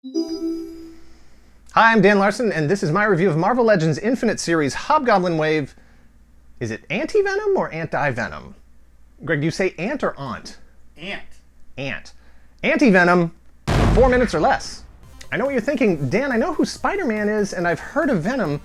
Hi, I'm Dan Larson, and this is my review of Marvel Legends Infinite Series Hobgoblin Wave. Is it Anti-Venom or Anti-Venom? Greg, do you say ant or aunt? Ant. Ant. Anti-Venom, 4 minutes or less. I know what you're thinking. Dan, I know who Spider-Man is, and I've heard of Venom,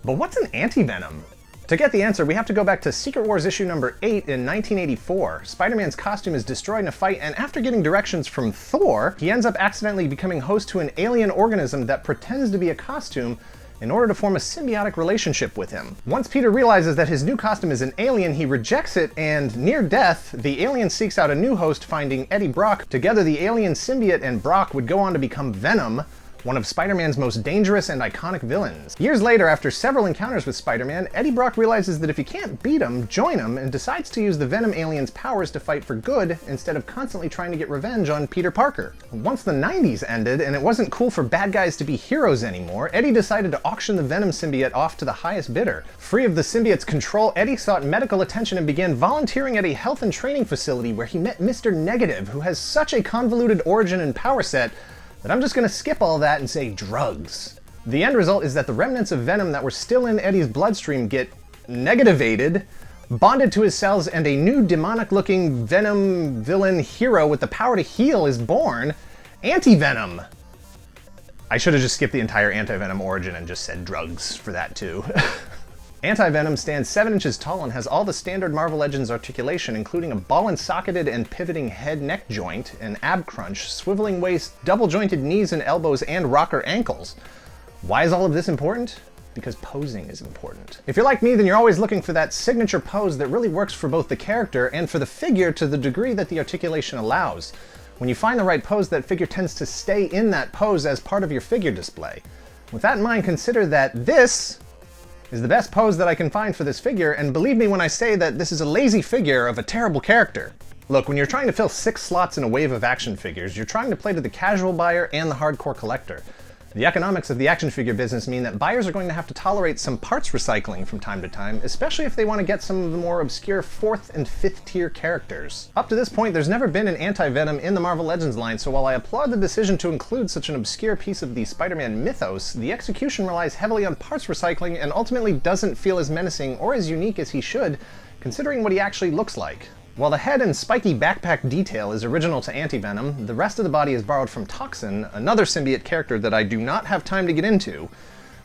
but what's an Anti-Venom? To get the answer, we have to go back to Secret Wars issue number 8 in 1984. Spider-Man's costume is destroyed in a fight, and after getting directions from Thor, he ends up accidentally becoming host to an alien organism that pretends to be a costume in order to form a symbiotic relationship with him. Once Peter realizes that his new costume is an alien, he rejects it, and near death, the alien seeks out a new host, finding Eddie Brock. Together, the alien symbiote and Brock would go on to become Venom, one of Spider-Man's most dangerous and iconic villains. Years later, after several encounters with Spider-Man, Eddie Brock realizes that if he can't beat him, join him, and decides to use the Venom alien's powers to fight for good instead of constantly trying to get revenge on Peter Parker. Once the 90s ended and it wasn't cool for bad guys to be heroes anymore, Eddie decided to auction the Venom symbiote off to the highest bidder. Free of the symbiote's control, Eddie sought medical attention and began volunteering at a health and training facility where he met Mr. Negative, who has such a convoluted origin and power set that I'm just gonna skip all that and say drugs. The end result is that the remnants of Venom that were still in Eddie's bloodstream get negativated, bonded to his cells, and a new demonic-looking Venom villain hero with the power to heal is born, Anti-Venom. I should have just skipped the entire Anti-Venom origin and just said drugs for that too. Anti-Venom stands 7 inches tall and has all the standard Marvel Legends articulation, including a ball-and-socketed and pivoting head-neck joint, an ab crunch, swiveling waist, double-jointed knees and elbows, and rocker ankles. Why is all of this important? Because posing is important. If you're like me, then you're always looking for that signature pose that really works for both the character and for the figure to the degree that the articulation allows. When you find the right pose, that figure tends to stay in that pose as part of your figure display. With that in mind, consider that this is the best pose that I can find for this figure, and believe me when I say that this is a lazy figure of a terrible character. Look, when you're trying to fill 6 slots in a wave of action figures, you're trying to play to the casual buyer and the hardcore collector. The economics of the action figure business mean that buyers are going to have to tolerate some parts recycling from time to time, especially if they want to get some of the more obscure 4th and 5th tier characters. Up to this point, there's never been an Anti-Venom in the Marvel Legends line, so while I applaud the decision to include such an obscure piece of the Spider-Man mythos, the execution relies heavily on parts recycling and ultimately doesn't feel as menacing or as unique as he should, considering what he actually looks like. While the head and spiky backpack detail is original to Anti-Venom, the rest of the body is borrowed from Toxin, another symbiote character that I do not have time to get into,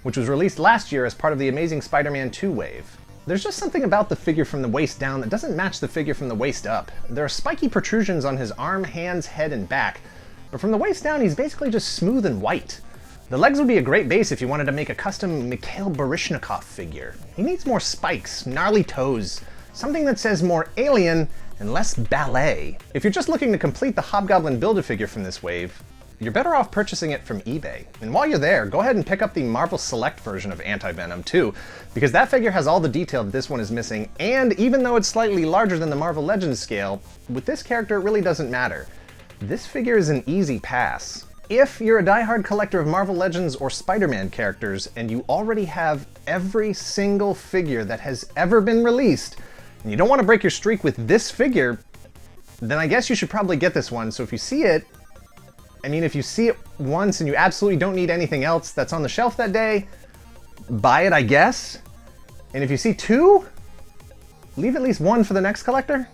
which was released last year as part of the Amazing Spider-Man 2 wave. There's just something about the figure from the waist down that doesn't match the figure from the waist up. There are spiky protrusions on his arm, hands, head, and back, but from the waist down he's basically just smooth and white. The legs would be a great base if you wanted to make a custom Mikhail Baryshnikov figure. He needs more spikes, gnarly toes, something that says more alien and less ballet. If you're just looking to complete the Hobgoblin Build-A-Figure from this wave, you're better off purchasing it from eBay. And while you're there, go ahead and pick up the Marvel Select version of Anti-Venom too, because that figure has all the detail that this one is missing, and even though it's slightly larger than the Marvel Legends scale, with this character it really doesn't matter. This figure is an easy pass. If you're a diehard collector of Marvel Legends or Spider-Man characters, and you already have every single figure that has ever been released, and you don't want to break your streak with this figure, then I guess you should probably get this one. So if you see it, if you see it once and you absolutely don't need anything else that's on the shelf that day, buy it, I guess. And if you see 2, leave at least 1 for the next collector.